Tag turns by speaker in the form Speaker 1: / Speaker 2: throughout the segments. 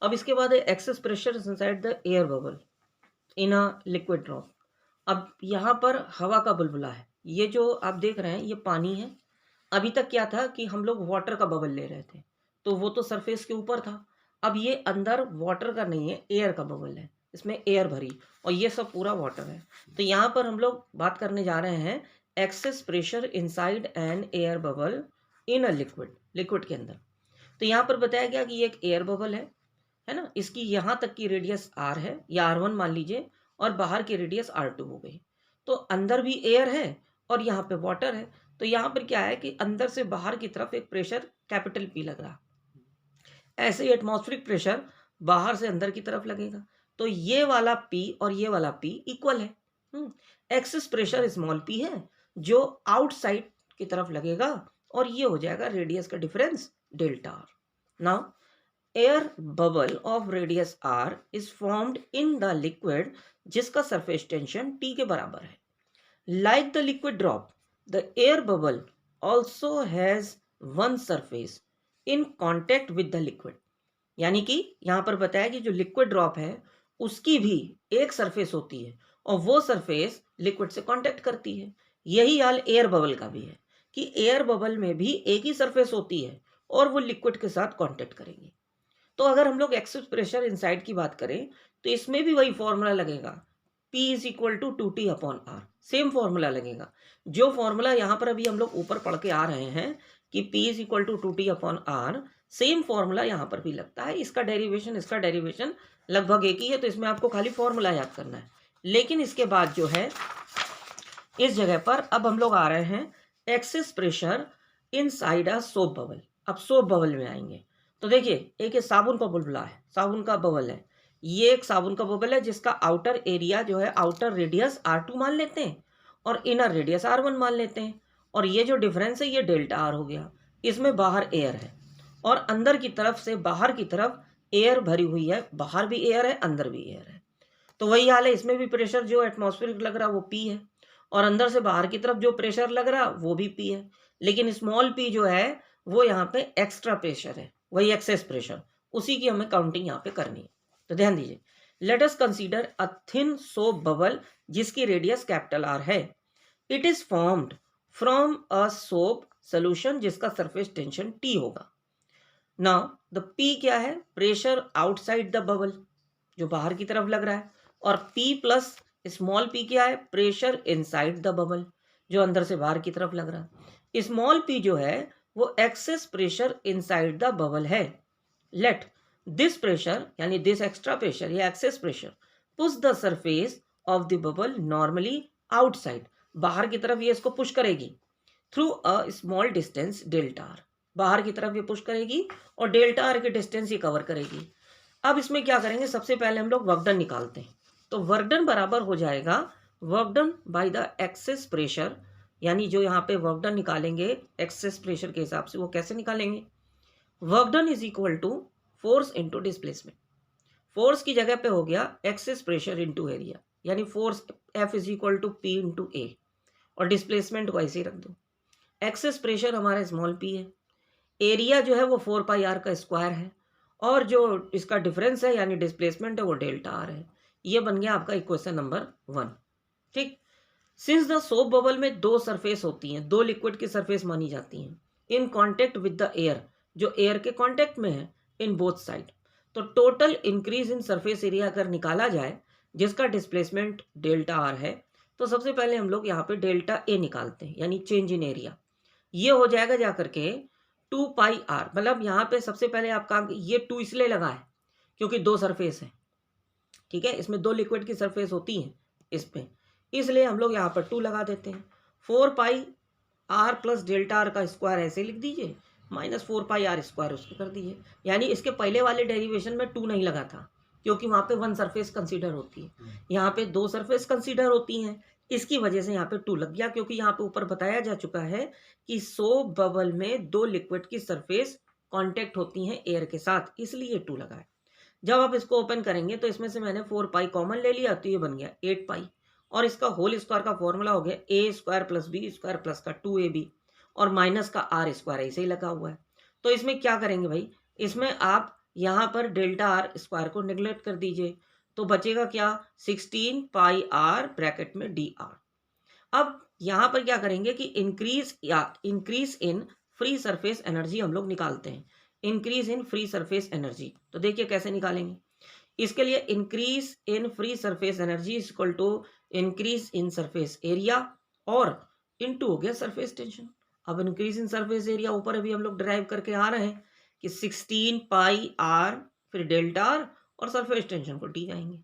Speaker 1: अब इसके बाद है excess pressure inside the air bubble in a liquid drop. अब यहाँ पर हवा का बुलबुला है, ये जो आप देख रहे हैं ये पानी है। अभी तक क्या था कि हम लोग वाटर का बबल ले रहे थे, तो वो तो सरफेस के ऊपर था। अब ये अंदर वाटर का नहीं है, एयर का बबल है, इसमें एयर भरी और ये सब पूरा वाटर है। तो यहाँ पर हम लोग बात करने जा रहे हैं excess pressure inside N air bubble in a liquid, liquid के अंदर। तो यहाँ पर बताया गया कि ये एक एयर बबल है ना। इसकी यहाँ तक की रेडियस आर है या R1 मान लीजिए, और बाहर की रेडियस R2 हो गई। तो अंदर भी एयर है और यहाँ पे वाटर है। तो यहाँ पर क्या है कि अंदर से बाहर की तरफ एक प्रेशर कैपिटल P लग रहा, ऐसे ही एटमॉस्फेरिक प्रेशर बाहर से अंदर की तरफ लगेगा। तो ये वाला P और ये वाला P इक्वल है। एक्सेस प्रेशर स्मॉल p है जो आउटसाइड की तरफ लगेगा, और ये हो जाएगा रेडियस का difference delta R. Now air bubble of radius R is formed in the liquid जिसका सरफेस टेंशन T के बराबर है। Like the liquid drop, the air bubble also has one surface in contact with the liquid. यानी कि यहाँ पर बताया कि जो लिक्विड ड्रॉप है उसकी भी एक सरफेस होती है और वो सरफेस लिक्विड से कांटेक्ट करती है। यही हाल एयर बबल का भी है कि एयर बबल में भी एक ही सरफेस होती है और वो लिक्विड के साथ कांटेक्ट करेंगे। तो अगर हम लोग एक्सेस प्रेशर इनसाइड की बात करें तो इसमें भी वही फॉर्मूला लगेगा, P is equal to 2T upon R। Same formula लगेगा जो फॉर्मूला यहाँ पर अभी हम लोग ऊपर पढ़ के आ रहे हैं कि P is equal to 2T upon R। Same formula यहाँ पर भी लगता है। इसका डेरिवेशन इसका डेरिवेशन लगभग एक ही है, तो इसमें आपको खाली फॉर्मूला याद करना है। लेकिन इसके बाद जो है इस जगह पर अब हम लोग आ रहे हैं excess pressure inside a soap bubble. अब सोप बबल में आएंगे तो देखिए, एक ये साबुन का बुलबुला है, साबुन का बबल है। ये एक साबुन का बबल है जिसका आउटर एरिया जो है, आउटर रेडियस R2 मान लेते हैं और इनर रेडियस R1 मान लेते हैं, और ये जो डिफरेंस है ये डेल्टा आर हो गया। इसमें बाहर एयर है और अंदर की तरफ से बाहर की तरफ एयर भरी हुई है, बाहर भी एयर है अंदर भी एयर है। तो वही हाल है, इसमें भी प्रेशर जो एटमॉस्फेरिक लग रहा वो P है और अंदर से बाहर की तरफ जो प्रेशर लग रहा वो भी P है। लेकिन स्मॉल p जो है वो यहाँ पे एक्स्ट्रा प्रेशर है, वही एक्सेस प्रेशर, उसी की हमें काउंटिंग यहाँ पे करनी है। तो ध्यान दीजिए, let us consider a thin soap bubble जिसकी रेडियस कैपिटल R है। It is formed from a soap solution जिसका सरफेस टेंशन T होगा। नाउ द P क्या है, प्रेशर आउटसाइड द बबल जो बाहर की तरफ लग रहा है, और P प्लस स्मॉल p क्या है, प्रेशर इनसाइड द बबल जो अंदर से बाहर की तरफ लग रहा है। स्मॉल p जो है वो excess pressure inside the bubble है। लेट दिस प्रेशर यानी दिस एक्स्ट्रा प्रेशर या excess pressure push the surface of the bubble normally outside, बाहर की तरफ ये इसको पुश करेगी through a small distance delta R, बाहर की तरफ ये पुश करेगी और डेल्टा आर की डिस्टेंस ये कवर करेगी। अब इसमें क्या करेंगे, सबसे पहले हम लोग वर्क डन निकालते हैं। तो वर्क डन बराबर हो जाएगा work done by the excess pressure, यानी जो यहाँ पे वर्क डन निकालेंगे एक्सेस प्रेशर के हिसाब से वो कैसे निकालेंगे, work done is equal to force into displacement. Force की जगह पे हो गया एक्सेस प्रेशर इनटू एरिया, यानी force F is equal to P into A, और डिस्प्लेसमेंट को ऐसे ही रख दो। एक्सेस प्रेशर हमारा स्मॉल p है, एरिया जो है वो 4πr का स्क्वायर है, और जो इसका डिफरेंस है यानी डिस्प्लेसमेंट है वो डेल्टा आर है। ये बन गया आपका इक्वेशन नंबर 1। ठीक, सिंस द सोप बबल में दो सरफेस होती हैं, दो लिक्विड की सरफेस मानी जाती हैं in contact with the air, जो एयर के कांटेक्ट में है इन बोथ साइड। तो total increase in surface area अगर निकाला जाए जिसका डिस्प्लेसमेंट डेल्टा आर है, तो सबसे पहले हम लोग यहाँ पे डेल्टा ए निकालते हैं यानी चेंज इन एरिया। ये हो जाएगा जा करके 2πr, मतलब यहाँ पे सबसे पहले आपका ये 2 इसलिए लगा है क्योंकि दो सरफेस है, ठीक है, इसमें दो लिक्विड की सरफेस होती हैं इसमें, इसलिए हम लोग यहाँ पर 2 लगा देते हैं। 4πr प्लस डेल्टा आर का स्क्वायर ऐसे लिख दीजिए, माइनस 4πr स्क्वायर उसको कर दीजिए। यानी इसके पहले वाले डेरिवेशन में 2 नहीं लगा था क्योंकि वहाँ पे 1 सरफेस कंसीडर होती है, यहाँ पे 2 सरफेस कंसीडर होती हैं, इसकी वजह से यहाँ पे 2 लग गया। क्योंकि यहाँ पे ऊपर बताया जा चुका है कि सोप बबल में दो लिक्विड की सरफेस कांटेक्ट होती हैं एयर के साथ, इसलिए 2 लगा है। जब आप इसको ओपन करेंगे तो इसमें से मैंने 4π कॉमन ले लिया, तो ये बन गया 8π, और इसका होल स्क्वायर का फॉर्मूला हो गया a square plus b square plus का 2ab, और माइनस का r स्क्वायर ऐसे ही लगा हुआ है। तो इसमें क्या करेंगे भाई, इसमें आप यहाँ पर डेल्टा आर स्क्वायर को नेग्लेक्ट कर दीजिए, तो बचेगा क्या, 16 पाई आर ब्रैकेट में डी आर। अब यहाँ पर क्या करेंगे कि increase in free surface energy हम लोग निकालते हैं। Increase in free surface energy, तो देखिए कैसे निकालेंगे। इसके लिए increase in free surface energy is equal to increase in surface area और इनटू हो गया सरफेस टेंशन। अब इंक्रीज इन सरफेस एरिया ऊपर अभी हम लोग ड्राइव करके आ रहे हैं कि 16 पाई आर फिर डेल्टा आर और सरफेस टेंशन को डी जाएंगे।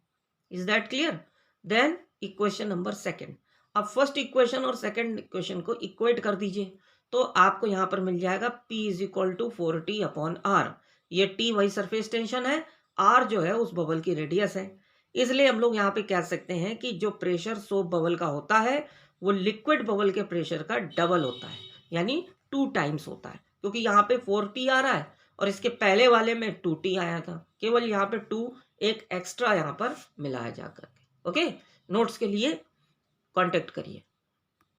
Speaker 1: Is that clear? Then equation number second, अब फर्स्ट इक्वेशन और सेकंड इक्वेशन को इक्वेट कर दीजिए, तो आपको यहाँ पर मिल जाएगा P इज इक्वल टू 4T अपॉन आर। ये T वही सरफेस टेंशन है, R जो है उस बबल की रेडियस है। इसलिए हम लोग यहाँ पे कह सकते हैं कि जो प्रेशर सोप बबल का होता है वो लिक्विड बबल के प्रेशर का डबल होता है, यानी 2 टाइम्स होता है, क्योंकि यहाँ पे 4T आ रहा है और इसके पहले वाले में 2T आया था, केवल यहाँ पे 2 एक एक्स्ट्रा यहाँ पर मिलाया जा करके। ओके, नोट्स के लिए कांटेक्ट करिए।